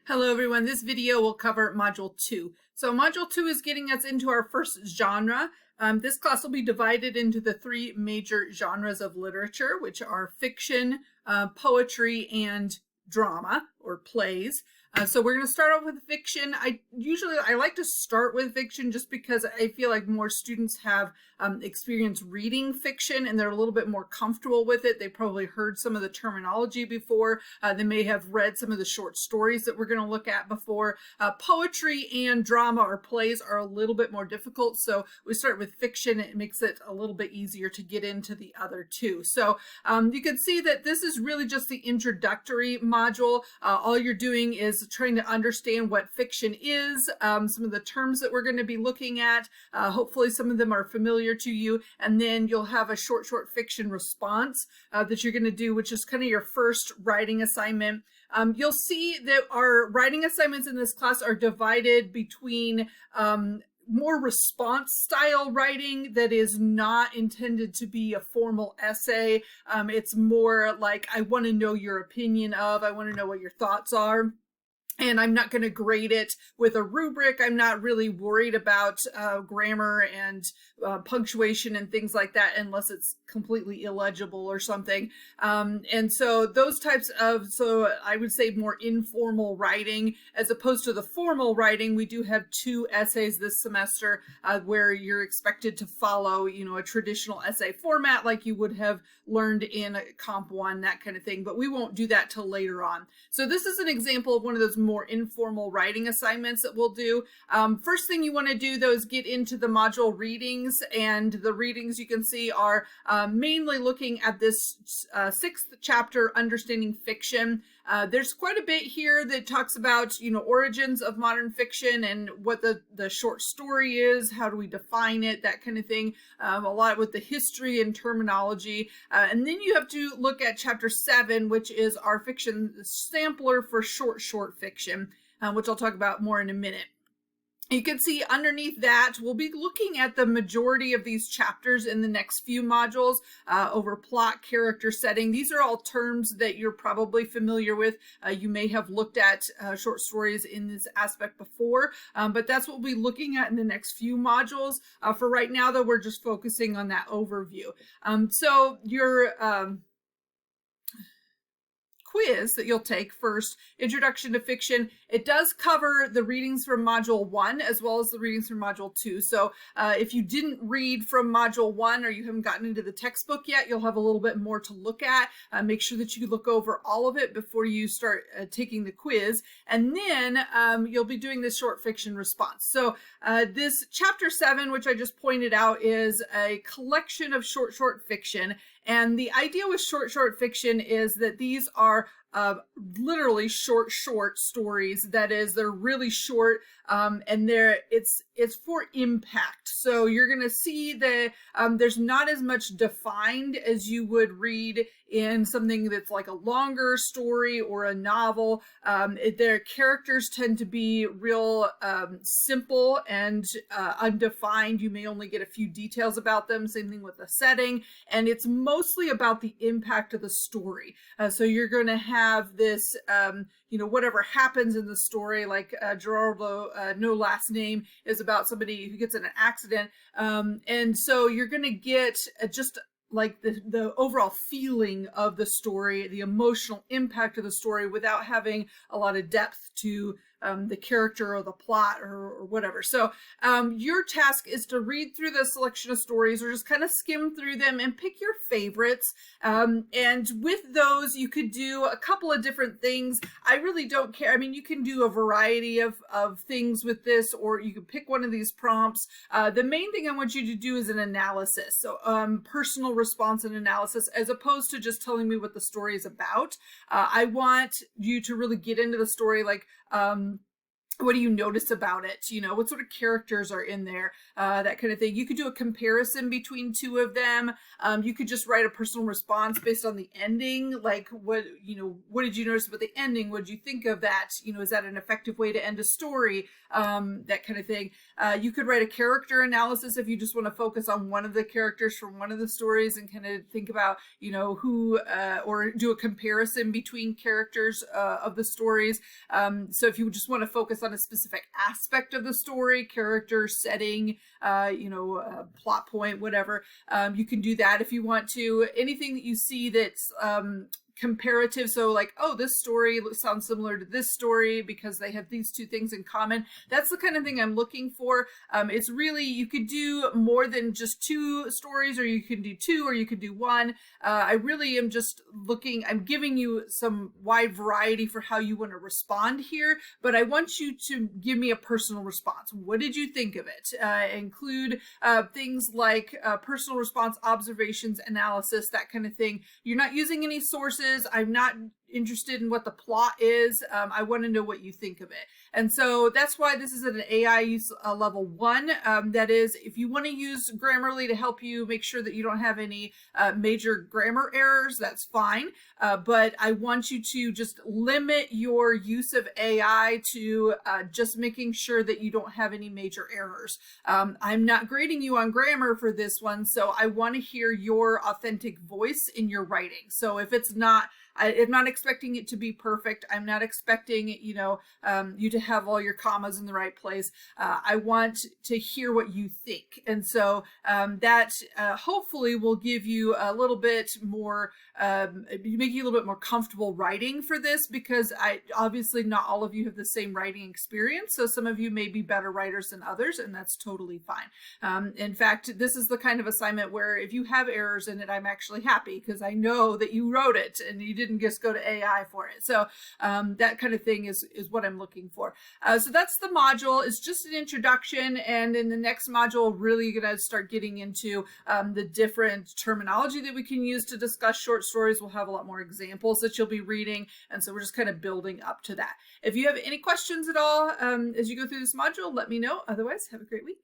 Hello everyone, this video will cover Module 2. So Module 2 is getting us into our first genre. This class will be divided into the three major genres of literature, which are fiction, poetry, and drama or plays. So we're going to start off with fiction. I like to start with fiction just because I feel like more students have experience reading fiction and they're a little bit more comfortable with it. They probably heard some of the terminology before. They may have read some of the short stories that we're going to look at before. Poetry and drama or plays are a little bit more difficult. So we start with fiction. It makes it a little bit easier to get into the other two. So you can see that this is really just the introductory module. All you're doing is trying to understand what fiction is, some of the terms that we're going to be looking at. Hopefully some of them are familiar to you, and then you'll have a short fiction response that you're going to do, which is kind of your first writing assignment. You'll see that our writing assignments in this class are divided between more response style writing that is not intended to be a formal essay. It's more like, I want to know your opinion of, I want to know what your thoughts are. And I'm not going to grade it with a rubric. I'm not really worried about grammar and punctuation and things like that unless it's completely illegible or something. And so those types of, so I would say more informal writing as opposed to the formal writing. We do have 2 essays this semester where you're expected to follow, a traditional essay format like you would have learned in Comp 1, that kind of thing. But we won't do that till later on. So this is an example of one of those more informal writing assignments that we'll do. First thing you want to do though is get into the module readings, and the readings you can see are mainly looking at this 6th chapter, Understanding Fiction. There's quite a bit here that talks about, origins of modern fiction and what the short story is, how do we define it, that kind of thing. A lot with the history and terminology. And then you have to look at chapter 7, which is our fiction sampler for short fiction, which I'll talk about more in a minute. You can see underneath that, we'll be looking at the majority of these chapters in the next few modules over plot, character, setting. These are all terms that you're probably familiar with. You may have looked at short stories in this aspect before, but that's what we'll be looking at in the next few modules. For right now, though, we're just focusing on that overview. So your quiz that you'll take first, Introduction to Fiction, it does cover the readings from Module 1 as well as the readings from Module 2. So if you didn't read from Module 1 or you haven't gotten into the textbook yet, you'll have a little bit more to look at. Make sure that you look over all of it before you start taking the quiz. And then you'll be doing this short fiction response. So this chapter 7, which I just pointed out, is a collection of short fiction. And the idea with short fiction is that these are literally short stories. That is, they're really short, and it's for impact. So you're going to see that there's not as much defined as you would read in something that's like a longer story or a novel. Their characters tend to be real simple and undefined. You may only get a few details about them. Same thing with the setting, and it's mostly about the impact of the story. So you're going to have this, whatever happens in the story, like Gerardo, no last name, is about somebody who gets in an accident. And so you're going to get just like the overall feeling of the story, the emotional impact of the story without having a lot of depth to the character or the plot or whatever. So your task is to read through the selection of stories or just kind of skim through them and pick your favorites. And with those, you could do a couple of different things. I really don't care. I mean, you can do a variety of things with this, or you can pick one of these prompts. The main thing I want you to do is an analysis. So personal response and analysis, as opposed to just telling me what the story is about. I want you to really get into the story, like what do you notice about it? You know, what sort of characters are in there? That kind of thing. You could do a comparison between two of them. You could just write a personal response based on the ending. Like, what, you know, what did you notice about the ending? What did you think of that? You know, is that an effective way to end a story? That kind of thing. You could write a character analysis if you just want to focus on one of the characters from one of the stories and kind of think about, you know, who, or do a comparison between characters of the stories. So if you just want to focus on a specific aspect of the story, character, setting, you know, plot point, whatever, you can do that if you want to. Anything that you see that's comparative, so like, oh, this story sounds similar to this story because they have these two things in common. That's the kind of thing I'm looking for. It's really, you could do more than just two stories, or you can do two, or you could do one. I really am just looking, I'm giving you some wide variety for how you want to respond here, but I want you to give me a personal response. What did you think of it? Include things like personal response, observations, analysis, that kind of thing. You're not using any sources. I'm not interested in what the plot is. I want to know what you think of it. And so that's why this is at an AI use level 1. That is, if you want to use Grammarly to help you make sure that you don't have any major grammar errors, that's fine. But I want you to just limit your use of AI to just making sure that you don't have any major errors. I'm not grading you on grammar for this one, so I want to hear your authentic voice in your writing. So if it's not, I'm not expecting it to be perfect. I'm not expecting, you know, you to have all your commas in the right place. I want to hear what you think. And so that hopefully will give you a little bit more, make you a little bit more comfortable writing for this, because obviously not all of you have the same writing experience. So some of you may be better writers than others, and that's totally fine. In fact, this is the kind of assignment where if you have errors in it, I'm actually happy because I know that you wrote it and you didn't just go to AI for it. So that kind of thing is what I'm looking for. So that's the module. It's just an introduction, and in the next module, really gonna start getting into the different terminology that we can use to discuss short stories. We'll have a lot more examples that you'll be reading, and so we're just kind of building up to that. If you have any questions at all as you go through this module, let me know. Otherwise, have a great week.